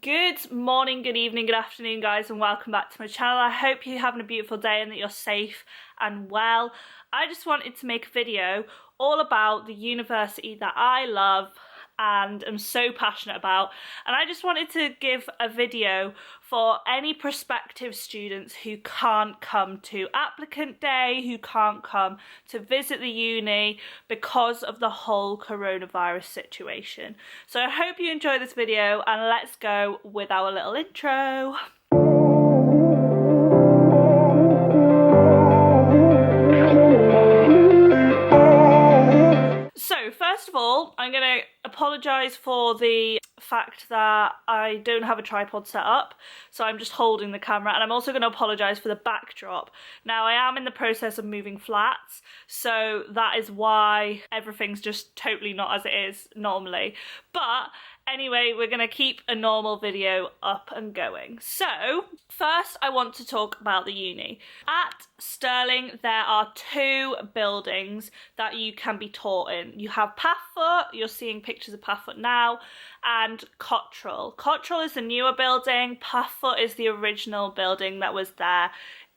Good morning, good evening, good afternoon guys, and welcome back to my channel. I hope you're having a beautiful day and that you're safe and well. I just wanted to make a video all about the university that I love and am so passionate about, and I just wanted to give a video for any prospective students who can't come to applicant day, who can't come to visit the uni because of the whole coronavirus situation. So I hope you enjoy this video, and let's go with our little intro. So first of all, I'm going to apologise for the fact that I don't have a tripod set up, so I'm just holding the camera, and I'm also going to apologise for the backdrop. Now, I am in the process of moving flats, so that is why everything's just totally not as it is normally. But anyway, we're going to keep a normal video up and going. So first I want to talk about the uni. At Stirling there are two buildings that you can be taught in. You have Pathfoot, you're seeing pictures of Pathfoot now, and Cottrell. Cottrell is the newer building, Pathfoot is the original building that was there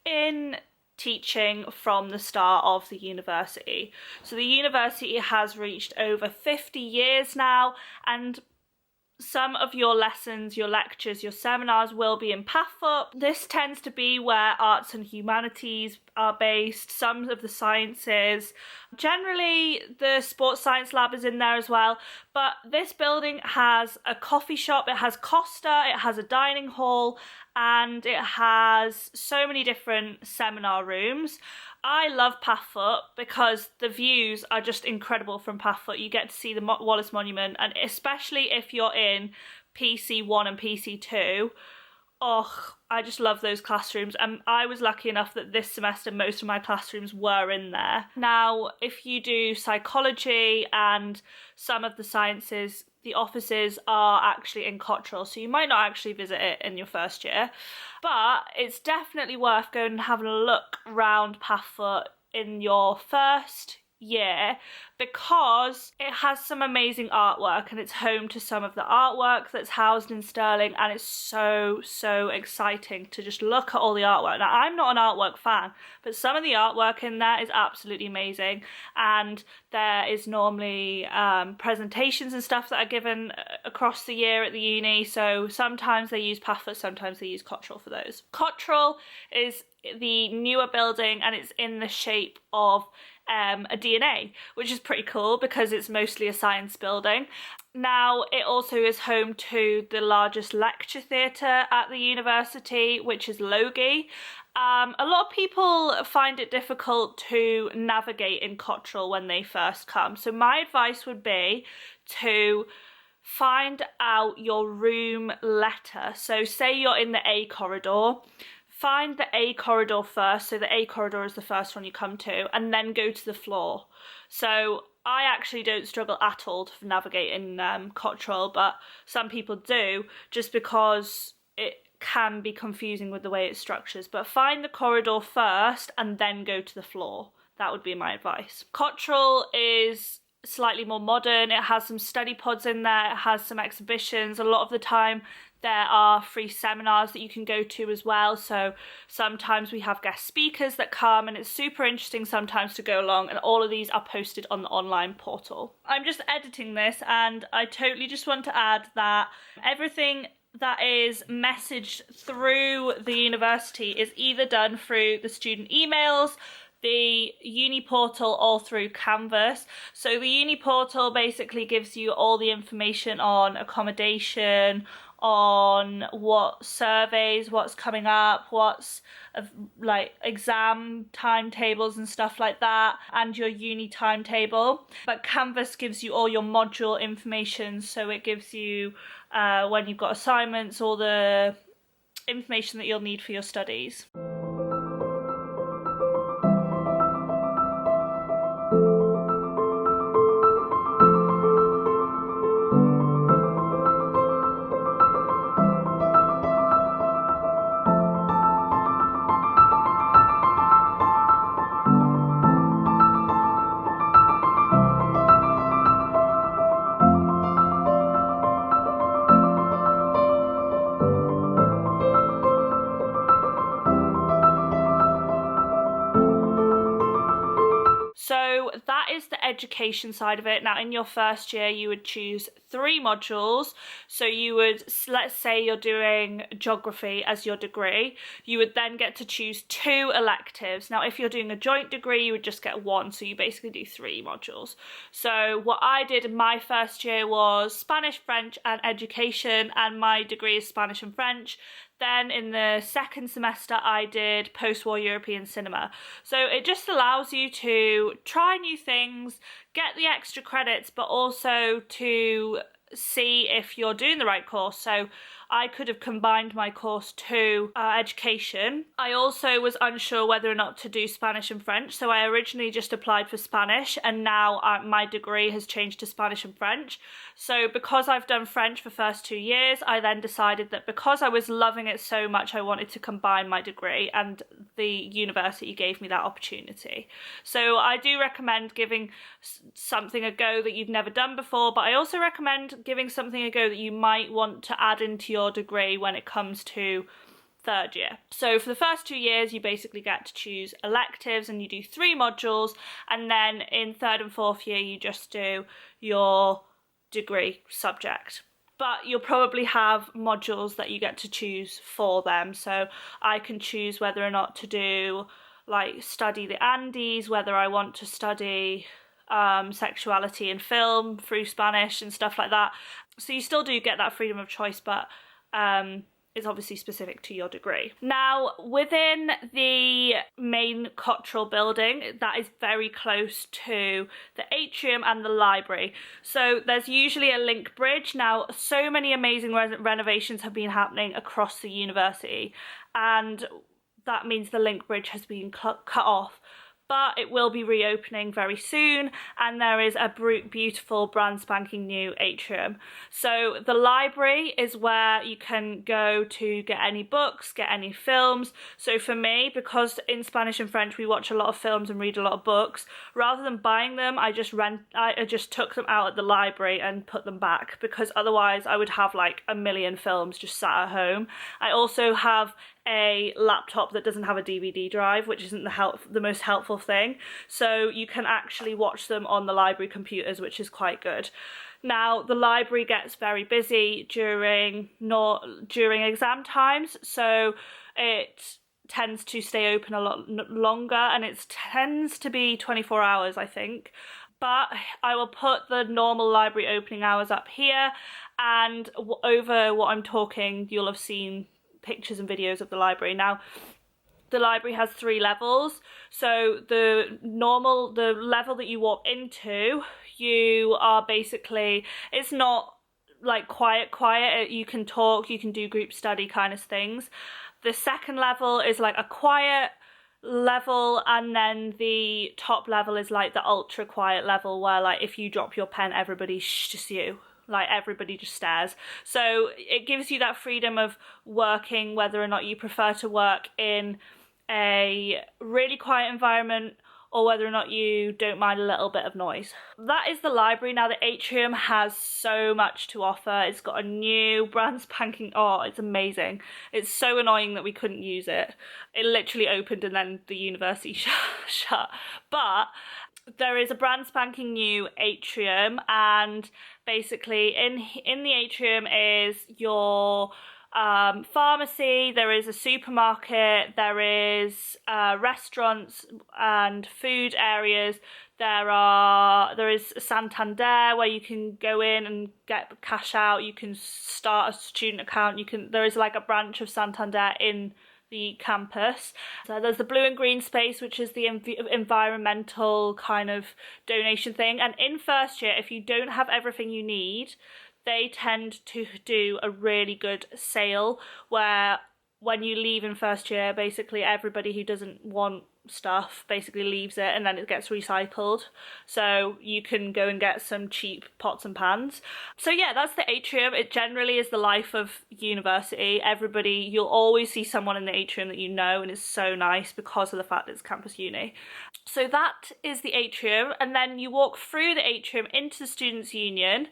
in teaching from the start of the university. So the university has reached over 50 years now, and some of your lessons, your lectures, your seminars will be in Pathfoot. This tends to be where arts and humanities are based, some of the sciences. Generally, the sports science lab is in there as well, but this building has a coffee shop, it has Costa, it has a dining hall, and it has so many different seminar rooms. I love Pathfoot because the views are just incredible from Pathfoot. You get to see the Wallace Monument, and especially if you're in PC1 and PC2, oh, I just love those classrooms, and I was lucky enough that this semester most of my classrooms were in there. Now, if you do psychology and some of the sciences, the offices are actually in Cottrell, so you might not actually visit it in your first year, but it's definitely worth going and having a look round Pathfoot in your first year because it has some amazing artwork, and it's home to some of the artwork that's housed in Stirling, and it's so exciting to just look at all the artwork. Now, I'm not an artwork fan, but some of the artwork in there is absolutely amazing, and there is normally presentations and stuff that are given across the year at the uni, so sometimes they use Pathfoot, sometimes they use Cottrell for those. Cottrell is the newer building, and it's in the shape of a DNA, which is pretty cool because it's mostly a science building. Now, it also is home to the largest lecture theatre at the university, which is Logie. A lot of people find it difficult to navigate in Cottrell when they first come, so my advice would be to find out your room letter. So say you're in the A corridor, find the A corridor first, so the A corridor is the first one you come to, and then go to the floor. So I actually don't struggle at all to navigate in Cottrell, but some people do, just because it can be confusing with the way it structures. But find the corridor first and then go to the floor. That would be my advice. Cottrell is slightly more modern. It has some study pods in there, it has some exhibitions. A lot of the time there are free seminars that you can go to as well, so sometimes we have guest speakers that come, and it's super interesting sometimes to go along, and all of these are posted on the online portal. I'm just editing this, and I totally just want to add that everything that is messaged through the university is either done through the student emails, the uni portal, or through Canvas. So the uni portal basically gives you all the information on accommodation, on what surveys, what's coming up, what's like exam timetables and stuff like that, and your uni timetable. But Canvas gives you all your module information, so it gives you when you've got assignments, all the information that you'll need for your studies. education side of it. Now in your first year you would choose 3 modules. So you would, let's say you're doing geography as your degree, you would then get to choose 2 electives. Now if you're doing a joint degree you would just get 1, so you basically do 3 modules. So what I did in my first year was Spanish, French and education, and my degree is Spanish and French. Then in the second semester I did post-war European cinema. So it just allows you to try new things, get the extra credits, but also to see if you're doing the right course. So I could have combined my course to education. I also was unsure whether or not to do Spanish and French, so I originally just applied for Spanish, and now my degree has changed to Spanish and French. So because I've done French for the first 2 years, I then decided that because I was loving it so much, I wanted to combine my degree, and the university gave me that opportunity. So I do recommend giving something a go that you've never done before, but I also recommend giving something a go that you might want to add into your degree when it comes to third year. So for the first 2 years you basically get to choose electives and you do 3 modules, and then in third and fourth year you just do your degree subject. But you'll probably have modules that you get to choose for them. So I can choose whether or not to do like study the Andes, whether I want to study sexuality in film through Spanish and stuff like that. So you still do get that freedom of choice, but it's obviously specific to your degree. Now, within the main Cottrell building, that is very close to the atrium and the library. So there's usually a link bridge. Now, so many amazing renovations have been happening across the university, and that means the link bridge has been cut off. But it will be reopening very soon, and there is a beautiful brand spanking new atrium. So the library is where you can go to get any books, get any films. So for me, because in Spanish and French we watch a lot of films and read a lot of books, rather than buying them, I just took them out at the library and put them back, because otherwise I would have like a million films just sat at home. I also have a laptop that doesn't have a DVD drive, which isn't the most helpful thing, so you can actually watch them on the library computers, which is quite good. Now the library gets very busy during exam times, so it tends to stay open a lot longer, and it tends to be 24 hours I think. But I will put the normal library opening hours up here, and over what I'm talking you'll have seen pictures and videos of the library. Now the library has 3 levels, so the level that you walk into, you are basically, it's not like quiet, you can talk, you can do group study kind of things. The second level is like a quiet level, and then the top level is like the ultra quiet level, where like if you drop your pen everybody's just you. Like everybody just stares. So it gives you that freedom of working, whether or not you prefer to work in a really quiet environment or whether or not you don't mind a little bit of noise. That is the library. Now the atrium has so much to offer. It's got a new brand spanking, oh, it's amazing. It's so annoying that we couldn't use it. It literally opened and then the university shut. But there is a brand spanking new atrium, and basically in the atrium is your pharmacy, there is a supermarket, there is restaurants and food areas, there is Santander where you can go in and get cash out, you can start a student account, there is like a branch of Santander in the campus. So there's the blue and green space, which is the environmental kind of donation thing. And in first year, if you don't have everything you need, they tend to do a really good sale where when you leave in first year, basically everybody who doesn't want stuff basically leaves it and then it gets recycled, so you can go and get some cheap pots and pans. So yeah, that's the atrium. It generally is the life of university. You'll always see someone in the atrium that you know, and it's so nice because of the fact that it's campus uni. So that is the atrium, and then you walk through the atrium into the Students' Union,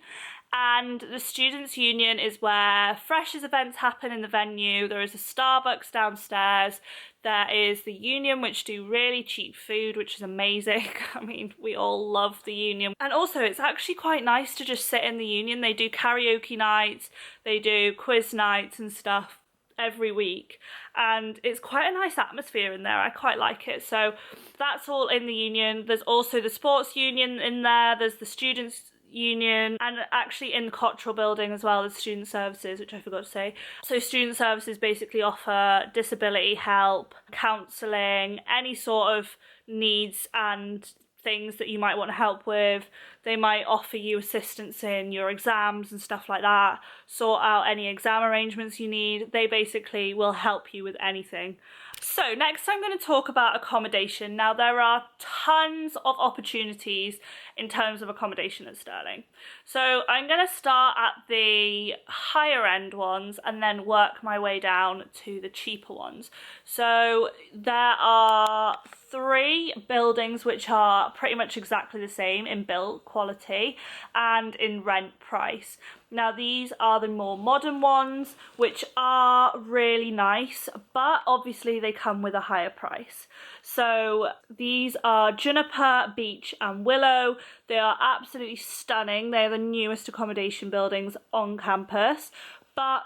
And the Students' Union is where freshers events happen in the venue. There is a Starbucks downstairs. There is the Union, which do really cheap food, which is amazing. I mean, we all love the Union. And also, it's actually quite nice to just sit in the Union. They do karaoke nights, they do quiz nights and stuff every week, and it's quite a nice atmosphere in there. I quite like it. So that's all in the Union. There's also the Sports Union in there. There's the Students' Union, and actually in the Cottrell building as well, there's Student Services, which I forgot to say. So Student Services basically offer disability help, counselling, any sort of needs and things that you might want help with. They might offer you assistance in your exams and stuff like that, sort out any exam arrangements you need. They basically will help you with anything. So next I'm going to talk about accommodation. Now there are tons of opportunities in terms of accommodation at Stirling. So I'm going to start at the higher end ones and then work my way down to the cheaper ones. So there are 3 buildings which are pretty much exactly the same in build quality and in rent price. Now these are the more modern ones, which are really nice, but obviously they come with a higher price. So these are Juniper, Beech and Willow. They are absolutely stunning. They are the newest accommodation buildings on campus, but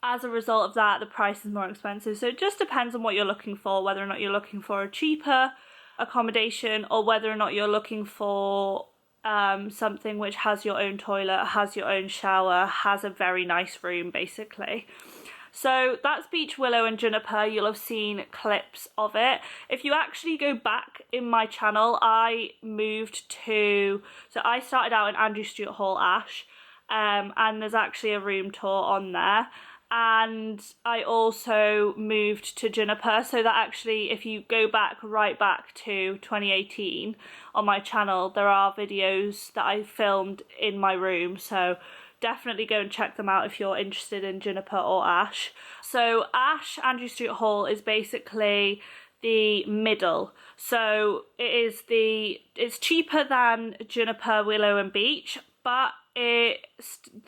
as a result of that, the price is more expensive. So it just depends on what you're looking for, whether or not you're looking for a cheaper accommodation or whether or not you're looking for something which has your own toilet, has your own shower, has a very nice room basically. So that's Beech, Willow and Juniper. You'll have seen clips of it. If you actually go back in my channel, I started out in Andrew Stewart Hall, Ash, and there's actually a room tour on there. And I also moved to Juniper, so that actually, if you go back right back to 2018 on my channel, there are videos that I filmed in my room, so definitely go and check them out if you're interested in Juniper or Ash. So Ash, Andrew Stewart Hall, is basically the middle. So it's cheaper than Juniper, Willow and Beech, but there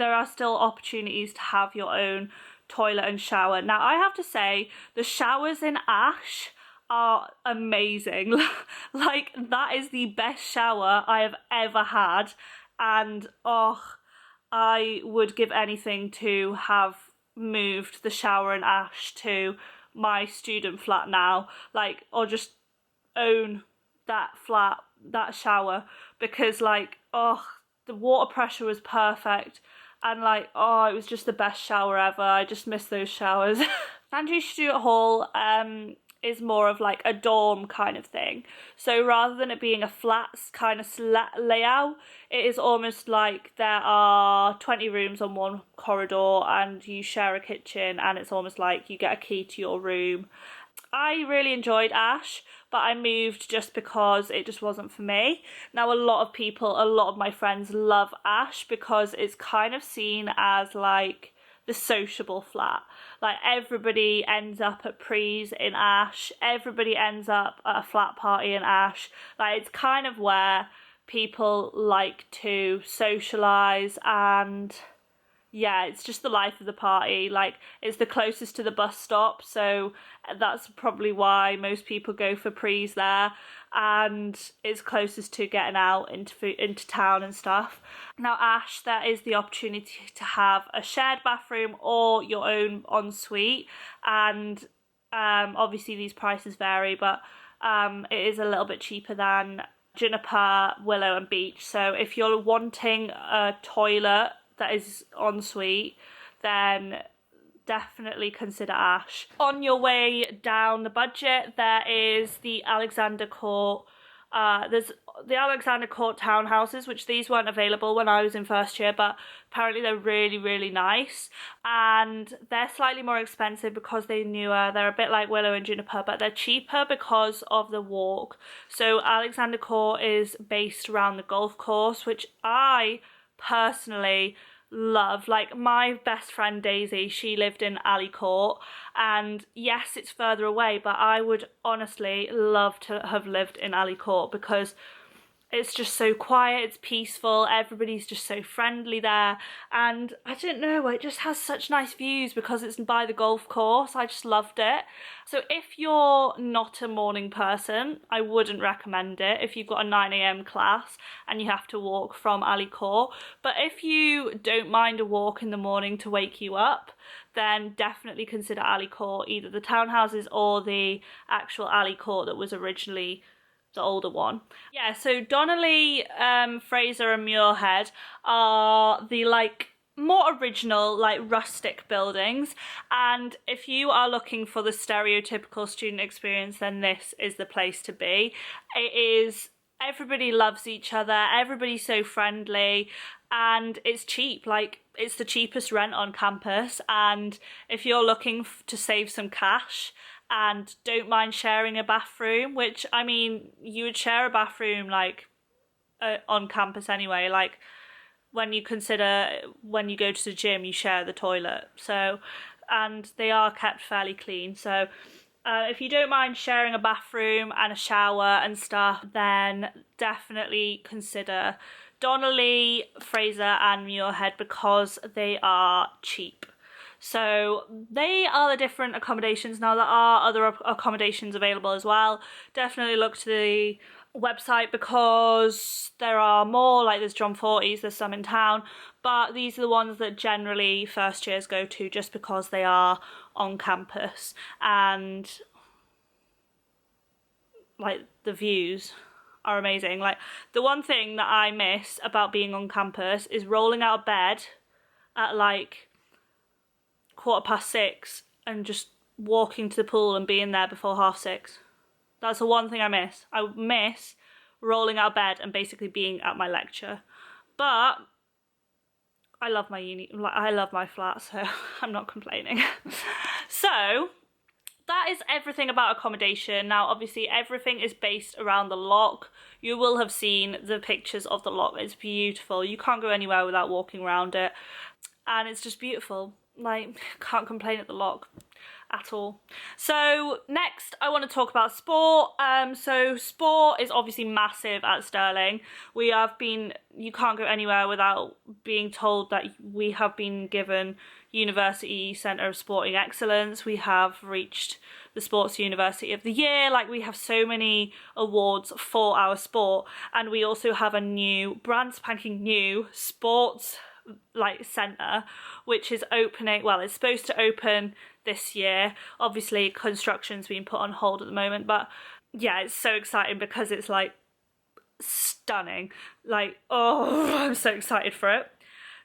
are still opportunities to have your own toilet and shower. Now I have to say the showers in Ash are amazing. Like, that is the best shower I have ever had, and I would give anything to have moved the shower in Ash to my student flat now, like, or just own that flat, that shower, because the water pressure was perfect. And it was just the best shower ever. I just miss those showers. Andrew Stewart Hall is more of like a dorm kind of thing. So rather than it being a flat kind of layout, it is almost like there are 20 rooms on one corridor and you share a kitchen, and it's almost like you get a key to your room. I really enjoyed Ash, but I moved just because it just wasn't for me. Now a lot of my friends love Ash because it's kind of seen as like the sociable flat. Like, everybody ends up at prees in Ash, everybody ends up at a flat party in Ash. Like, it's kind of where people like to socialise, and yeah, it's just the life of the party. Like, it's the closest to the bus stop, so that's probably why most people go for prees there, and it's closest to getting out into town and stuff. Now Ash, there is the opportunity to have a shared bathroom or your own ensuite, and obviously these prices vary, but it is a little bit cheaper than Juniper, Willow and Beech. So if you're wanting a toilet that is ensuite, then definitely consider Ash. On your way down the budget, there is the Alexander Court. There's the Alexander Court townhouses, which these weren't available when I was in first year, but apparently they're really, really nice. And they're slightly more expensive because they're newer. They're a bit like Willow and Juniper, but they're cheaper because of the walk. So Alexander Court is based around the golf course, which I personally love. Like, my best friend Daisy, she lived in Alley Court, and yes, it's further away, but I would honestly love to have lived in Alley Court because It's just so quiet, it's peaceful, everybody's just so friendly there, and I don't know, it just has such nice views because it's by the golf course. I just loved it. So if you're not a morning person, I wouldn't recommend it if you've got a 9 a.m. class and you have to walk from Ali Court. But if you don't mind a walk in the morning to wake you up, then definitely consider Ali Court, either the townhouses or the actual Ali Court that was originally the older one. Yeah, so Donnelly, Fraser and Muirhead are the like more original, like rustic buildings, and if you are looking for the stereotypical student experience, then this is the place to be. It is, everybody loves each other, everybody's so friendly, and it's cheap. Like, it's the cheapest rent on campus, and if you're looking to save some cash and don't mind sharing a bathroom, which, I mean, you would share a bathroom like on campus anyway, like when you consider when you go to the gym you share the toilet, so, and they are kept fairly clean, so if you don't mind sharing a bathroom and a shower and stuff, then definitely consider Donnelly, Fraser and Muirhead because they are cheap. So they are the different accommodations. Now there are other accommodations available as well. Definitely look to the website because there are more, like there's John Forty's, there's some in town, but these are the ones that generally first years go to just because they are on campus, and like the views are amazing. Like, the one thing that I miss about being on campus is rolling out of bed at like 6:15 and just walking to the pool and being there before 6:30. That's the one thing I miss. I miss rolling out of bed and basically being at my lecture. But I love my uni, I love my flat, so I'm not complaining. So that is everything about accommodation. Now obviously everything is based around the lock. You will have seen the pictures of the lock. It's beautiful. You can't go anywhere without walking around it, and it's just beautiful. Like, can't complain at the lock at all. So next I want to talk about sport. So sport is obviously massive at Stirling. You can't go anywhere without being told that we have been given University Centre of Sporting Excellence. We have reached the Sports University of the Year. Like, we have so many awards for our sport, and we also have a new, brand spanking new sports like centre, which is opening, well, it's supposed to open this year. Obviously construction's been put on hold at the moment, but yeah, it's so exciting because it's like stunning. Like, oh, I'm so excited for it.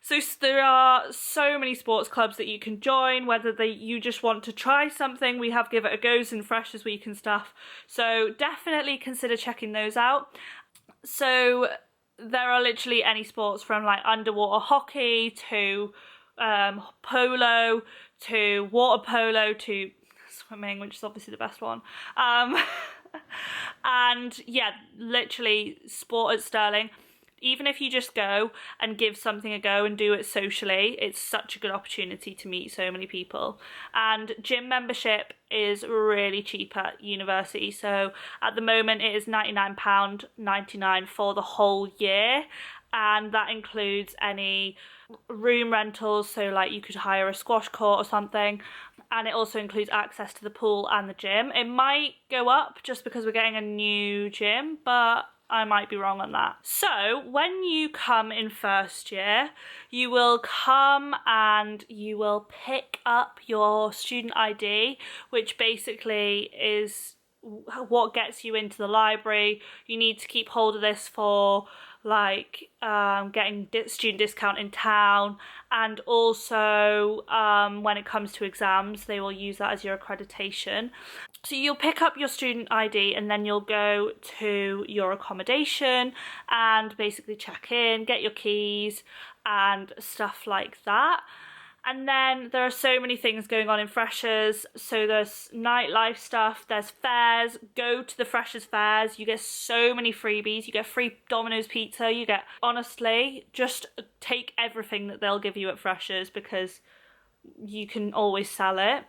So there are so many sports clubs that you can join, whether you just want to try something. We have Give It a Go's and Freshers Week and stuff, so definitely consider checking those out. So there are literally any sports, from like underwater hockey to polo to water polo to swimming, which is obviously the best one. And yeah, literally sport at Stirling. Even if you just go and give something a go and do it socially, it's such a good opportunity to meet so many people. And gym membership is really cheap at university. So at the moment it is £99.99 for the whole year. And that includes any room rentals. So like you could hire a squash court or something. And it also includes access to the pool and the gym. It might go up just because we're getting a new gym, but I might be wrong on that. So when you come in first year, you will come and you will pick up your student ID, which basically is what gets you into the library. You need to keep hold of this for like getting student discount in town, and also when it comes to exams they will use that as your accreditation. So you'll pick up your student ID and then you'll go to your accommodation and basically check in, get your keys and stuff like that. And then there are so many things going on in Freshers. So there's nightlife stuff, there's fairs. Go to the Freshers fairs. You get so many freebies. You get free Domino's pizza. You get, honestly, just take everything that they'll give you at Freshers because you can always sell it.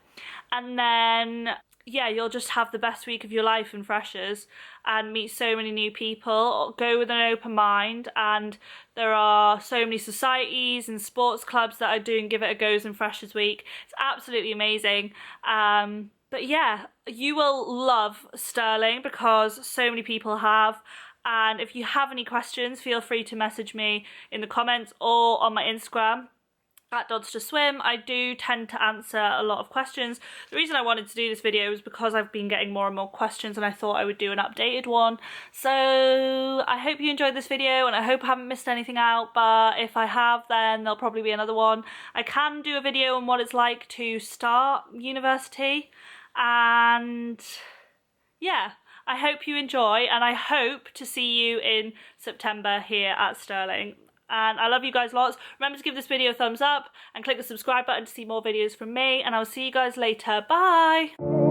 And then yeah, you'll just have the best week of your life in Freshers and meet so many new people. Go with an open mind, and there are so many societies and sports clubs that are doing Give It a Goes in Freshers Week. It's absolutely amazing. But yeah, you will love Stirling because so many people have. And if you have any questions, feel free to message me in the comments or on my Instagram at Dodds2Swim. I do tend to answer a lot of questions. The reason I wanted to do this video is because I've been getting more and more questions, and I thought I would do an updated one. So I hope you enjoyed this video, and I hope I haven't missed anything out, but if I have, then there'll probably be another one. I can do a video on what it's like to start university, and yeah, I hope you enjoy, and I hope to see you in September here at Stirling. And I love you guys lots. Remember to give this video a thumbs up and click the subscribe button to see more videos from me. And I'll see you guys later. Bye!